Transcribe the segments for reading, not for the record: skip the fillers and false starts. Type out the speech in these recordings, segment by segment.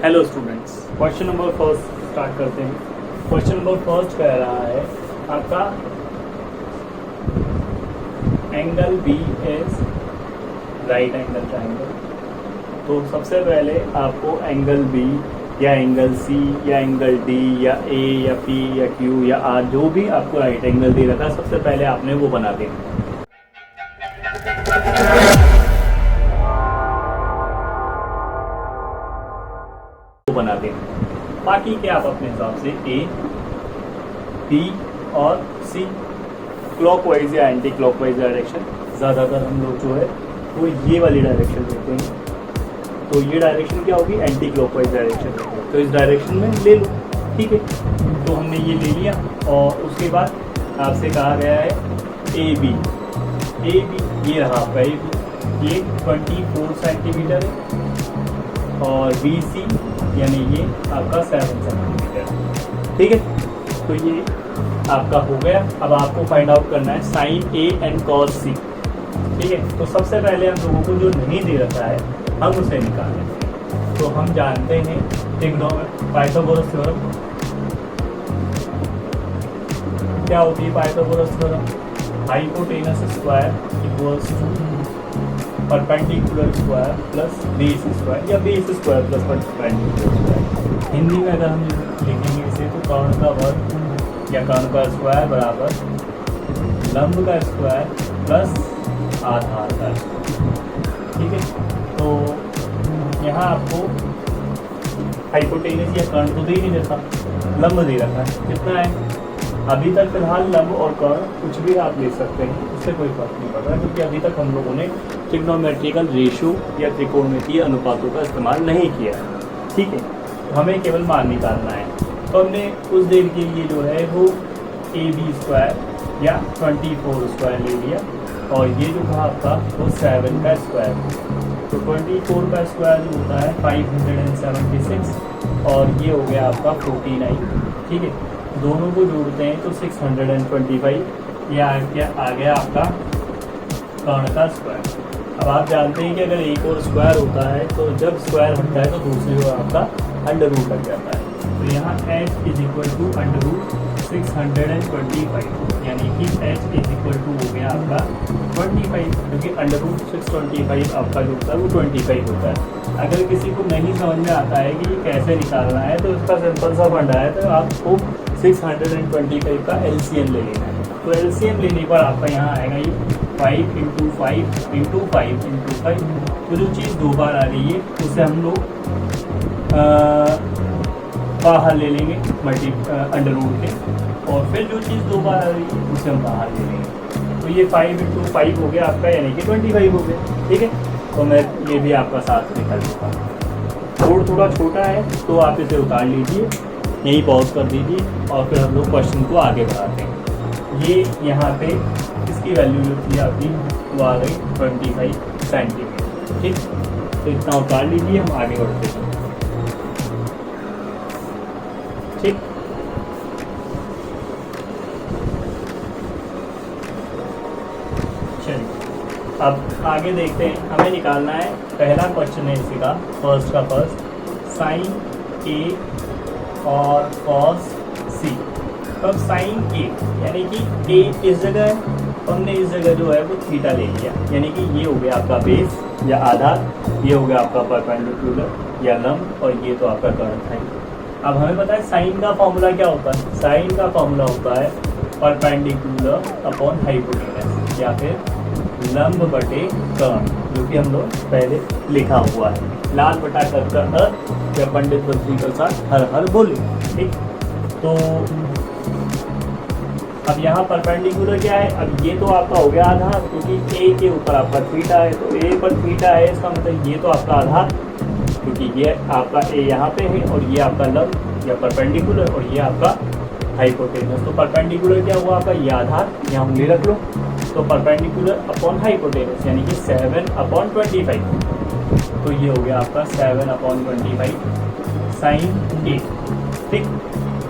Hello students, question number first start करते हैं। Question number first कह रहा है आपका angle B is right angle triangle. तो सबसे पहले आपको एंगल बी या एंगल सी या एंगल डी या ए या पी या क्यू या आर जो भी आपको राइट एंगल दे रखा है, सबसे पहले आपने वो बना देना। बना देना। बाकी के आप अपने हिसाब से ए, बी और सी क्लॉकवाइज या एंटी क्लॉकवाइज डायरेक्शन, ज़्यादातर हम लोग जो है वो ये वाली डायरेक्शन लेते हैं। तो ये डायरेक्शन क्या होगी? Anti clockwise direction. तो इस डायरेक्शन में ले लो, ठीक है। तो हमने ये ले लिया और उसके बाद आपसे कहा गया है ए बी। ये रहा आपका ए बी, ये 24 सेंटीमीटर है और बी सी यानी ये आपका 7 सेंटीमीटर, ठीक है। तो ये आपका हो गया। अब आपको फाइंड आउट करना है साइन ए एंड कॉस सी, ठीक है। तो सबसे पहले हम लोगों को जो नहीं दे रखा है हम उसे निकालें। तो हम जानते हैं पाइथागोरस थ्योरम क्या होती है। Pythagoras theorem hypotenuse square equals to perpendicular square plus base square या base square plus perpendicular square. Hindi में अगर हम लिखेंगे इसे तो कर्ण का वर्ग या कर्ण का स्क्वायर बराबर लंब का स्क्वायर प्लस आधार का स्क्वायर, ठीक है। तो यहाँ आपको हाइपोटेनस या कर्ण तो दे ही नहीं देता, लंब दे रखा है। कितना है अभी तक? फिलहाल लंब और कर्ण कुछ भी आप ले सकते हैं, उससे कोई फर्क नहीं पड़ रहा, क्योंकि अभी तक हम लोगों ने ट्रिग्नोमेट्रिकल रेशियो या त्रिकोणमितीय अनुपातों का इस्तेमाल नहीं किया है, ठीक है। तो हमें केवल मान निकालना है। तो हमने उस देर के लिए जो है वो ए बी स्क्वायर या 24 स्क्वायर ले लिया और ये जो था आपका वो 7 का स्क्वायर। तो 24 का स्क्वायर जो होता है 576 और ये हो गया आपका 49, ठीक है। दोनों को जोड़ते हैं तो 625, ये आ गया आपका कर्ण का स्क्वायर। अब आप जानते हैं कि अगर एक और स्क्वायर होता है तो जब स्क्वायर हटता है तो दूसरी ओर आपका अंडर रूट लग जाता है। तो यहाँ h is equal to under root 625, यानी कि h इज इक्वल टू हो गया आपका 25, क्योंकि अंडर रूट 625 आपका जो होता है वो 25 होता है। अगर किसी को नहीं समझ में आता है कि ये कैसे निकालना है तो इसका सिंपल सा फंडा है, तो आपको 625 का LCM ले लेना है। तो LCM लेने पर आपका यहाँ आएगा ये 5 इंटू 5 इंटू 5 इंटू 5। तो जो चीज़ दो बार आ रही है उसे हम लोग बाहर ले लेंगे अंडर रूट के, और फिर जो चीज़ दो बार आ रही है उसे हम बाहर ले लेंगे। तो ये 5 इंटू 5 हो गया आपका, यानी कि 25 हो गया, ठीक है। तो मैं ये भी आपका साथ निकल दूँगा। कोड थोड़ा छोटा है तो आप इसे उतार लीजिए, यहीं पॉज कर दीजिए और फिर हम लोग क्वेश्चन को आगे बढ़ाते हैं। ये यहाँ पे इसकी वैल्यू जो थी आपकी वो आ गई 25 सेंटीमीटर, ठीक। तो इतना उतार लीजिए, हम आगे बढ़ते हैं, ठीक। चलिए अब आगे देखते हैं। हमें निकालना है, पहला क्वेश्चन है इसी का, फर्स्ट का फर्स्ट, साइन ए और कॉस सी। तब साइन ए यानी कि ए इस जगह है, हमने इस जगह जो है वो थीटा ले लिया, यानी कि ये हो गया आपका बेस या आधार, ये हो गया आपका परपेंडिकुलर या लंब, और ये तो आपका कर्ण था। अब हमें पता है साइन का फॉर्मूला क्या होता है। साइन का फॉर्मूला होता है परपेंडिकुलर अपॉन हाइपोटेनस या फिर लंब बटे कर्ण, जो कि हम लोग पहले लिखा हुआ है। लाल बटा कर हर, या पंडित बद्री के साथ हर हर बोले, ठीक। तो अब यहाँ परपेंडिकुलर क्या है? अब ये तो आपका हो गया आधार, क्योंकि ए के ऊपर आपका थीटा है, तो ए पर थीटा है, इसका मतलब ये तो आपका आधार, क्योंकि ये आपका ए यहाँ पे है और ये आपका लंब या परपेंडिकुलर और ये आपका हाइपोटेनस। तो परपेंडिकुलर क्या हुआ आपका? ये आधार, यहाँ उंगली रख लो। तो परपेंडिकुलर अपॉन हाइपोटेनस यानी कि 7/25, तो ये हो गया आपका 7/25 साइन ए, ठीक।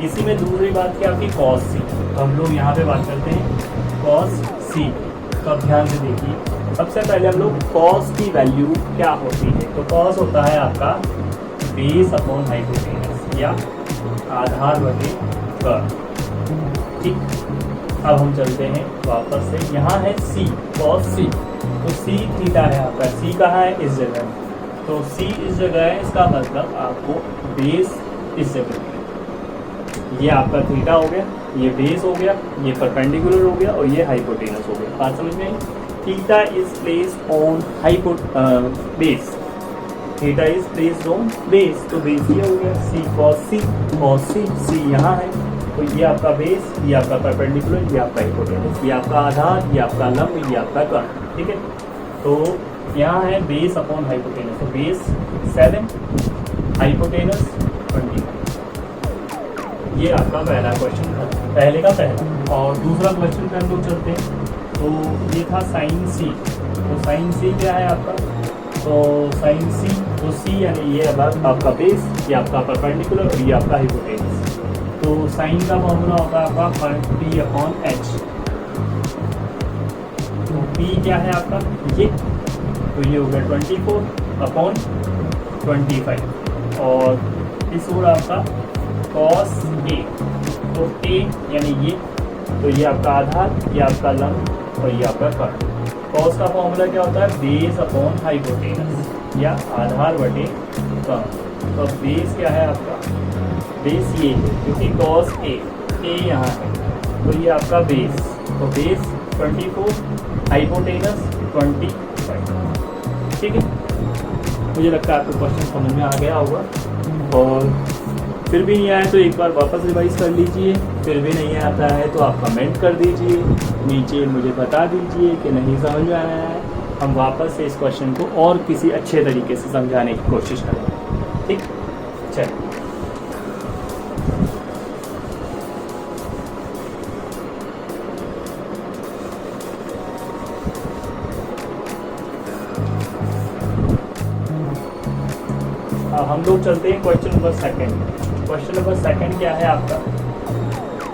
इसी में दूसरी बात की आपकी कॉस सी। तो हम लोग यहाँ पे बात करते हैं कॉस सी। तो अब ध्यान से देखिए, सबसे पहले हम लोग कॉस की वैल्यू क्या होती है। तो कॉस होता है आपका बेस अपॉन हाइपोटेनस या आधार बटे कर्व। ठीक, अब हम चलते हैं वापस से, यहाँ है सी कॉस सी, तो सी थीटा है आपका, सी कहाँ है इस जगह, तो सी इस जगह है, इसका मतलब आपको बेस इस जगह है। ये आपका थीटा हो गया, ये बेस हो गया, ये परपेंडिकुलर हो गया और ये हाइपोटेनस हो गया। बात समझ में आई? Theta is placed on base, theta is placed on base, तो बेस ये हो गया सी कॉस सी, सी यहाँ है, तो ये आपका बेस, ये आपका परपेंडिकुलर, ये आपका हाइपोटेनस, ये आपका आधार, ये आपका लंब, ये आपका कर्व। ठीक है, तो यहाँ है बेस अपॉन हाइपोटेनस, तो बेस 7, हाइपोटेनस 20। ये आपका पहला क्वेश्चन था, पहले का पहला। और दूसरा क्वेश्चन पे हम लोग चलते हैं, तो ये था साइन सी, तो साइन सी क्या है आपका, तो साइन सी, तो सी यानी ये आपका बेस, ये आपका परपेंडिकुलर और ये आपका हाइपोटेनस। तो साइन का फॉर्मूला होता है आपका पी अपॉन एच, तो पी क्या है आपका ये, तो ये हो गया 24 अपॉन 25 और इस होगा आपका कॉस ए, तो ए यानी ये, तो ये आपका आधार, ये आपका लंब और ये आपका कर्व। कॉस का फॉर्मूला क्या होता है, बेस अपॉन हाइपोटेनस या आधार बटे कर्व। तो बेस क्या है आपका, बेस ये है क्योंकि कॉस ए यहाँ है, तो ये आपका बेस, तो बेस 24, हाइपोटेनस 25। ठीक है, मुझे लगता है आपको क्वेश्चन समझ में आ गया होगा, और फिर भी नहीं आया तो एक बार वापस रिवाइज कर लीजिए, फिर भी नहीं आता है तो आप कमेंट कर दीजिए नीचे, मुझे बता दीजिए कि नहीं समझ में आया है, हम वापस से इस क्वेश्चन को और किसी अच्छे तरीके से समझाने की कोशिश करेंगे। ठीक, चलिए हम लोग चलते हैं question number second. Question number second क्या है आपका,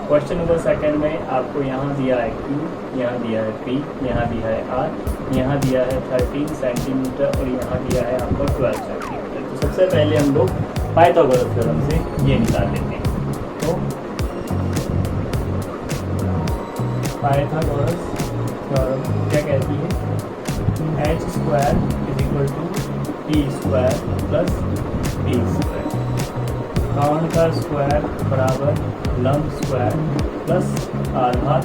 क्वेश्चन नंबर सेकंड में आपको यहाँ दिया है Q, यहाँ दिया है P, यहाँ दिया है R, यहाँ दिया है 13 सेंटीमीटर और यहाँ दिया है आपको 12 सेंटीमीटर। तो सबसे पहले हम लोग पाइथागोरस थ्योरम से ये निकाल लेते हैं। तो पाइथागोरस थ्योरम क्या कहती है, h² = t² प्लस b², कर्ण का स्क्वायर बराबर लंब स्क्वायर प्लस आधार।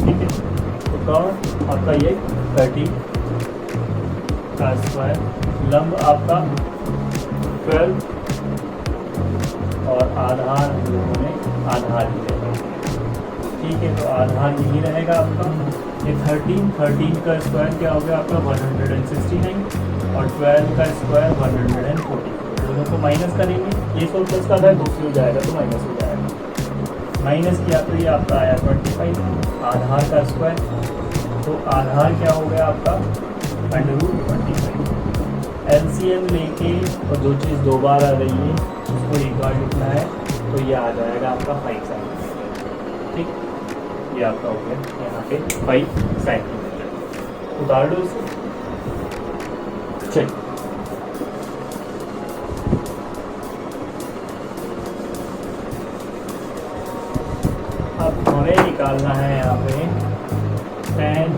ठीक है, तो कर्ण आपका ये 30 का स्क्वायर, लंब आपका 12 और आधार हम लोगों ने आधार ही रहेगा। ठीक है, तो आधार यही रहेगा आपका, ये 13 का स्क्वायर क्या हो गया आपका 169 और 12 का स्क्वायर 140। दोनों को माइनस करेंगे, ये 100 प्लस का था, दूसरी हो जाएगा तो माइनस हो जाएगा, माइनस किया तो ये आपका आया 25 आधार का स्क्वायर, तो आधार क्या हो गया आपका √25। एलसीएम लेके और जो चीज़ दो बार आ रही है उसको एक बार लिखना है, तो ये आ जाएगा आपका 5 सेंटीमीटर। ठीक, ये आपका हो गया यहाँ पे 5 सेंटीमीटर। उतार दो इसे, चलिए अब हमें निकालना है यहाँ पे tan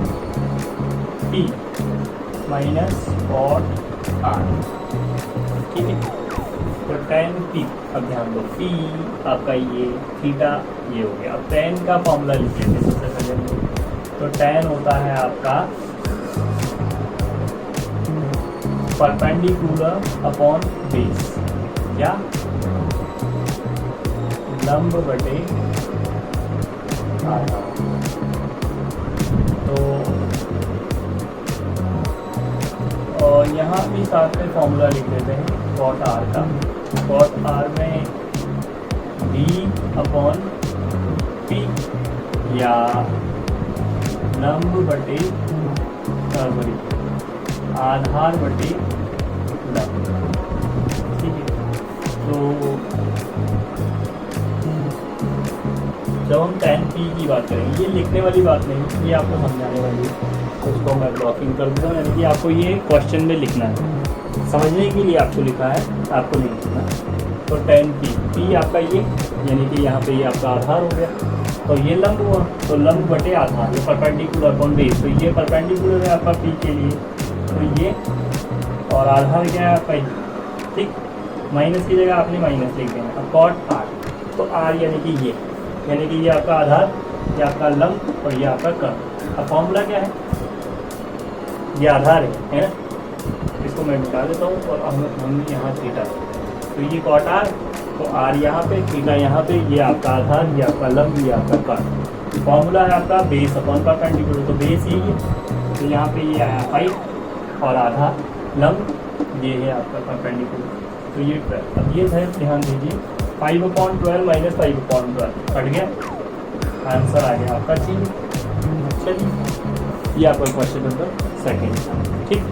P minus cot R। ठीक है, तो tan P, अब ध्यान दो P आपका ये थीटा ये हो गया। अब tan का फॉर्मूला लिख लेते हैं सबसे पहले हम लोग, तो tan होता है आपका परपेंडिकुलर अपॉन बेस या लंब बटे आधार। तो और यहाँ भी साथ में फॉर्मूला लिख देते हैं cot R का, cot R में b अपॉन p या लंब बटे सॉरी आधार बटे लंब। ठीक है, तो जब हम tan P की बात करेंगे, ये लिखने वाली बात नहीं, ये आपको समझाने वाली है, तो उसको मैं ब्लॉकिंग कर दूँगा, यानी कि आपको ये क्वेश्चन में लिखना है। समझने के लिए आपको लिखा है, आपको नहीं लिखना। तो tan p, p आपका ये यानी कि यहाँ पे ये आपका आधार हो गया, तो ये लंब हुआ, तो लंब बटे आधार, ये परपेंडिकुलर अपॉन बेस, तो ये परपेंडिकुलर है आपका p के लिए, तो ये और आधार क्या है आपका ये, ठीक। माइनस की जगह आपने माइनस लिख देना। अब cot r, तो r यानी कि ये आपका आधार, ये आपका लंब और ये आपका कर्व। अब फॉर्मूला क्या है, ये आधार है ना, इसको मैं मिटा देता हूँ और हम यहाँ थीटा, तो ये cot r, तो r यहाँ पे, थीटा यहाँ पे, ये आपका आधार, ये आपका लंब, ये आपका कर्व। फॉर्मूला है आपका बेस अपॉन परपेंडिकुलर, तो बेस यही है, तो यहाँ पे ये आया 5 और आधार लंब ये है आपका परपेंडिकुलर। तो ये अब ये है, ध्यान दीजिए 5/12 माइनस 5/12 कट गया, आंसर आ गया आपका 0। चलिए ये आपका क्वेश्चन नंबर 2 ठीक।